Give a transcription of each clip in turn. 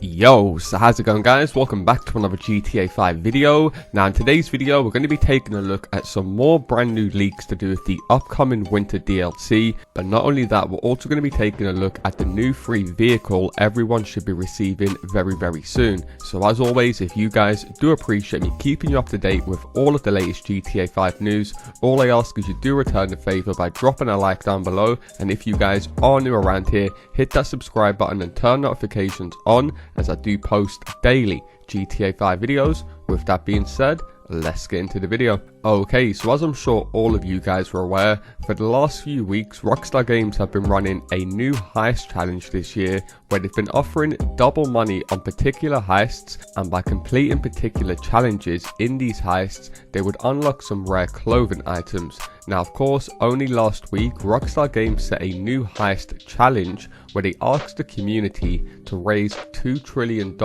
Yo, so how's it going guys? Welcome back to another GTA 5 video. Now in today's video we're going to be taking a look at some more brand new leaks to do with the upcoming winter DLC, but not only that, we're also going to be taking a look at the new free vehicle everyone should be receiving very soon. So as always, if you guys do appreciate me keeping you up to date with all of the latest GTA 5 news, all I ask is you do return the favor by dropping a like down below, and if you guys are new around here, hit that subscribe button and turn notifications on, as I do post daily GTA 5 videos. With that being said, let's get into the video. Okay, so as I'm sure all of you guys were aware, for the last few weeks Rockstar Games have been running a new heist challenge this year, where they've been offering double money on particular heists, and by completing particular challenges in these heists they would unlock some rare clothing items. Now of course, only last week Rockstar Games set a new heist challenge where they asked the community to raise $2 trillion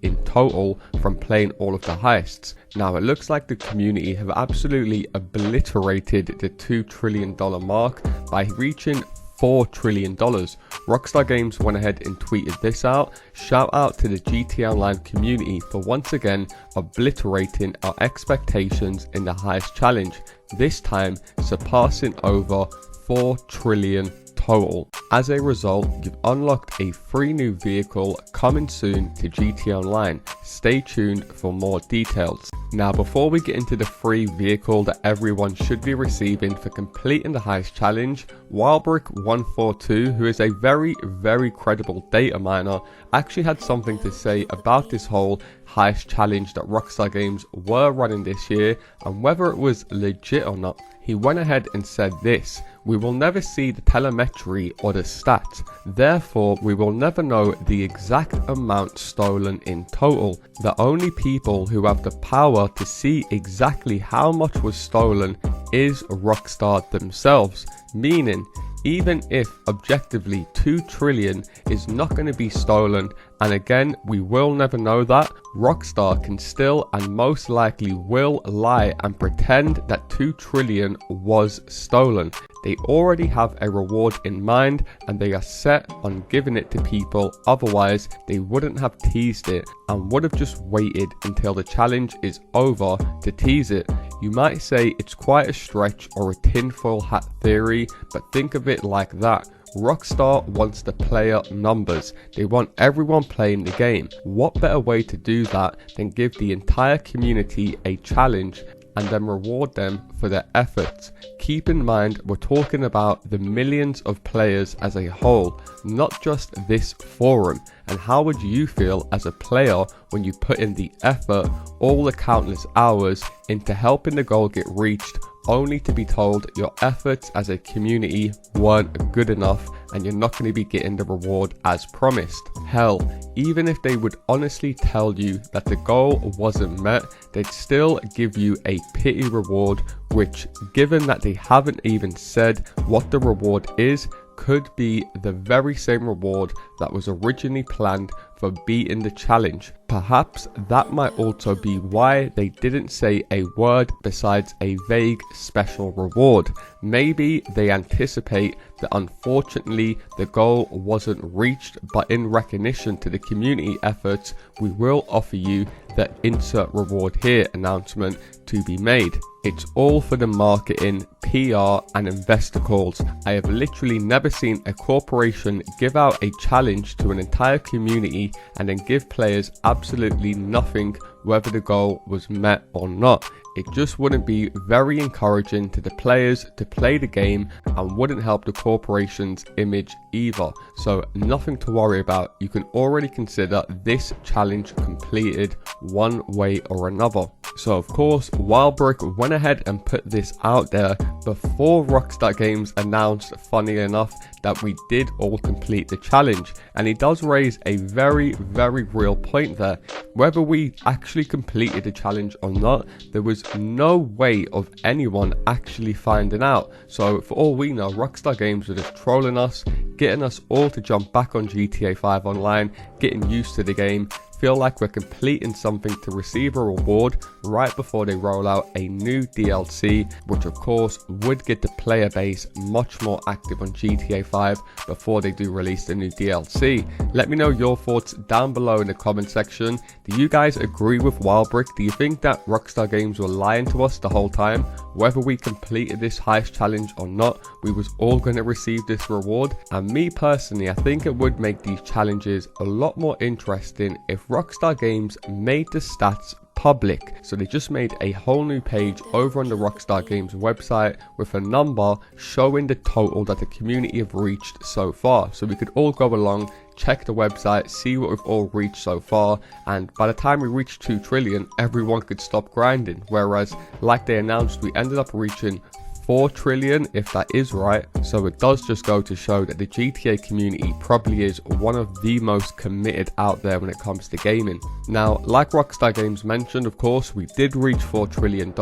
in total from playing all of the heists. Now it looks like the community have absolutely obliterated the $2 trillion mark by reaching $4 trillion. Rockstar Games went ahead and tweeted this out. Shout out to the GTA Online community for once again obliterating our expectations in the heist challenge, this time surpassing over 4 trillion total. As a result, you've unlocked a free new vehicle coming soon to GTA Online. Stay tuned for more details. Now before we get into the free vehicle that everyone should be receiving for completing the heist challenge, Wildbrick142, who is a very credible data miner, actually had something to say about this whole heist challenge that Rockstar Games were running this year and whether it was legit or not. He went ahead and said this: "We will never see the telemetry or the stats, therefore we will never know the exact amount stolen in total. The only people who have the power to see exactly how much was stolen is Rockstar themselves, meaning even if objectively 2 trillion is not going to be stolen, and again we will never know that, Rockstar can still and most likely will lie and pretend that 2 trillion was stolen. They already have a reward in mind and they are set on giving it to people, otherwise they wouldn't have teased it and would have just waited until the challenge is over to tease it." You might say it's quite a stretch or a tinfoil hat theory, but think of it like that. Rockstar wants the player numbers. They want everyone playing the game. What better way to do that than give the entire community a challenge and then reward them for their efforts? Keep in mind, we're talking about the millions of players as a whole, not just this forum. And how would you feel as a player when you put in the effort, all the countless hours into helping the goal get reached, only to be told your efforts as a community weren't good enough and you're not going to be getting the reward as promised? Hell, even if they would honestly tell you that the goal wasn't met, they'd still give you a pity reward, which, given that they haven't even said what the reward is, could be the very same reward that was originally planned for beating the challenge. Perhaps that might also be why they didn't say a word besides a vague special reward. Maybe they anticipate that unfortunately the goal wasn't reached, but in recognition to the community efforts, we will offer you the insert reward here announcement to be made. It's all for the marketing, PR and investor calls. I have literally never seen a corporation give out a challenge to an entire community and then give players absolutely nothing whether the goal was met or not. It just wouldn't be very encouraging to the players to play the game and wouldn't help the corporation's image either. So nothing to worry about. You can already consider this challenge completed one way or another. So of course, Wildbrick went ahead and put this out there before Rockstar Games announced, funny enough, that we did all complete the challenge. And he does raise a very real point there. Whether we actually completed the challenge or not, there was no way of anyone actually finding out. So for all we know, Rockstar Games were just trolling us, getting us all to jump back on GTA 5 Online, getting used to the game, feel like we're completing something to receive a reward right before they roll out a new DLC, which of course would get the player base much more active on GTA 5 before they do release the new DLC. Let me know your thoughts down below in the comment section. Do you guys agree with Wildbrick? Do you think that Rockstar Games were lying to us the whole time? Whether we completed this heist challenge or not, we was all going to receive this reward. And me personally, I think it would make these challenges a lot more interesting if Rockstar Games made the stats public. So they just made a whole new page over on the Rockstar Games website with a number showing the total that the community have reached so far, so we could all go along, check the website, see what we've all reached so far, and by the time we reached 2 trillion, everyone could stop grinding. Whereas, like they announced, we ended up reaching 4 trillion, if that is right. So it does just go to show that the GTA community probably is one of the most committed out there when it comes to gaming. Now, like Rockstar Games mentioned, of course, we did reach $4 trillion,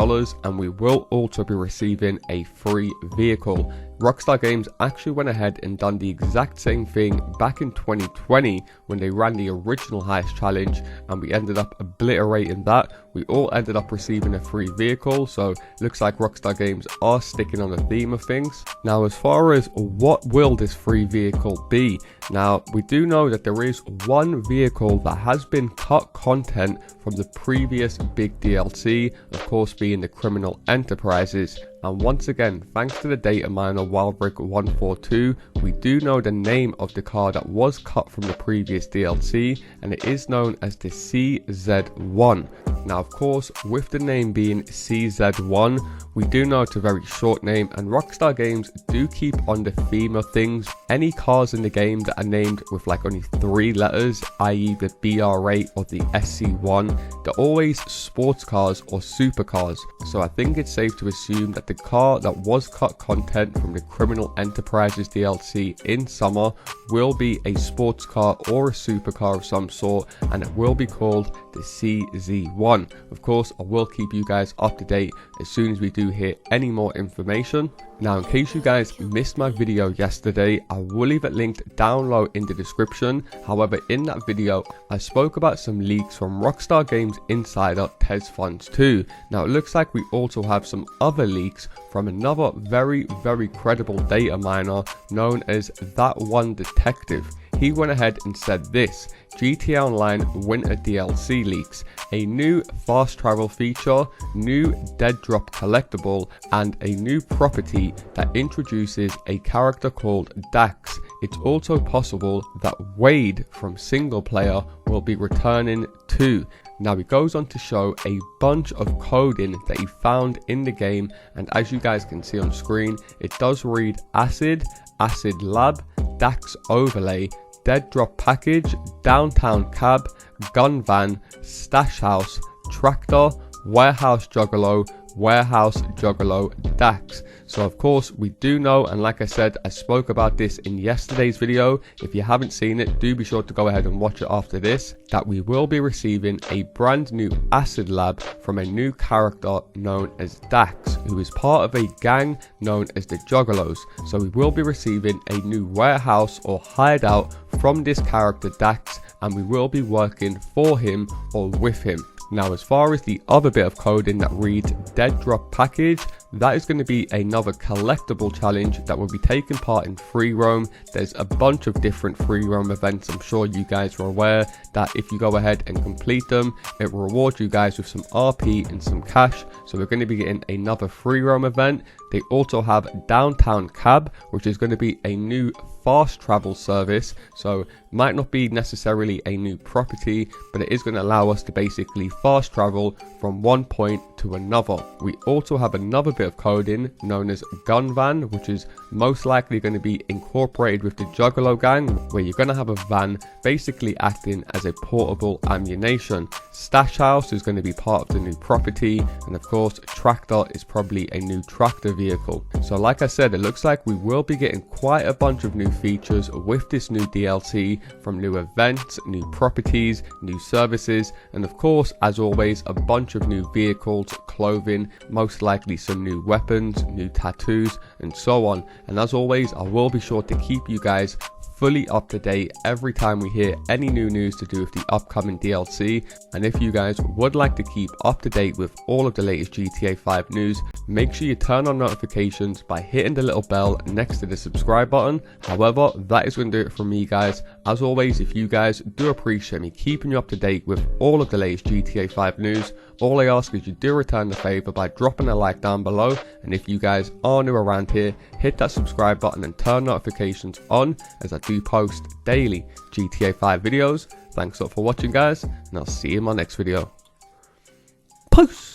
and we will also be receiving a free vehicle. Rockstar Games actually went ahead and done the exact same thing back in 2020 when they ran the original heist challenge, and we ended up obliterating that. We all ended up receiving a free vehicle, so looks like Rockstar Games are sticking on the theme of things. Now, as far as what will this free vehicle be, now we do know that there is one vehicle that has been cut content from the previous big DLC, of course being the Criminal Enterprises. And once again, thanks to the data miner Wildbrick142, we do know the name of the car that was cut from the previous DLC, and it is known as the CZ1. Now, of course, with the name being CZ1, we do know it's a very short name, and Rockstar Games do keep on the theme of things. Any cars in the game that are named with like only 3 letters, i.e. the BR8 or the SC1, they're always sports cars or supercars. So I think it's safe to assume that the car that was cut content from the Criminal Enterprises DLC in summer will be a sports car or a supercar of some sort, and it will be called the CZ1. Of course, I will keep you guys up to date as soon as we do hear any more information. Now, in case you guys missed my video yesterday, I will leave it linked down low in the description. However, in that video, I spoke about some leaks from Rockstar Games insider Tez Funds 2. Now, it looks like we also have some other leaks from another very credible data miner known as That One Detective. He went ahead and said this: GTA Online Winter DLC leaks, a new fast travel feature, new dead drop collectible, and a new property that introduces a character called Dax. It's also possible that Wade from single player will be returning too. Now, he goes on to show a bunch of coding that he found in the game, and as you guys can see on screen, it does read Acid, Acid Lab, Dax Overlay, Dead Drop Package, Downtown Cab, Gun Van, Stash House, Tractor, Warehouse Juggalo, Warehouse Juggalo, Dax. So of course we do know, and like I said, I spoke about this in yesterday's video. If you haven't seen it, do be sure to go ahead and watch it after this, that we will be receiving a brand new Acid Lab from a new character known as Dax, who is part of a gang known as the Juggalos. So we will be receiving a new warehouse or hideout from this character Dax, and we will be working for him or with him. Now, as far as the other bit of coding that reads Dead Drop Package, that is going to be another collectible challenge that will be taking part in free roam. There's a bunch of different free roam events. I'm sure you guys are aware that if you go ahead and complete them, it will reward you guys with some RP and some cash. So we're going to be getting another free roam event. They also have Downtown Cab, which is going to be a new fast travel service. So might not be necessarily a new property, but it is going to allow us to basically fast travel from one point to another. We also have another bit of coding known as Gun Van, which is most likely going to be incorporated with the Juggalo gang, where you're going to have a van basically acting as a portable ammunition. Stash House is going to be part of the new property, and of course Tractor is probably a new tractor vehicle. So like I said, it looks like we will be getting quite a bunch of new features with this new DLC, from new events, new properties, new services, and of course, as always, a bunch of new vehicles, clothing, most likely some new weapons, new tattoos, and so on. And as always, I will be sure to keep you guys fully up to date every time we hear any new news to do with the upcoming DLC. And if you guys would like to keep up to date with all of the latest GTA 5 news, make sure you turn on notifications by hitting the little bell next to the subscribe button. However, that is going to do it from me, guys. As always, if you guys do appreciate me keeping you up to date with all of the latest GTA 5 news, all I ask is you do return the favour by dropping a like down below. And if you guys are new around here, hit that subscribe button and turn notifications on, as I do post daily GTA 5 videos. Thanks a lot for watching, guys, and I'll see you in my next video. Peace!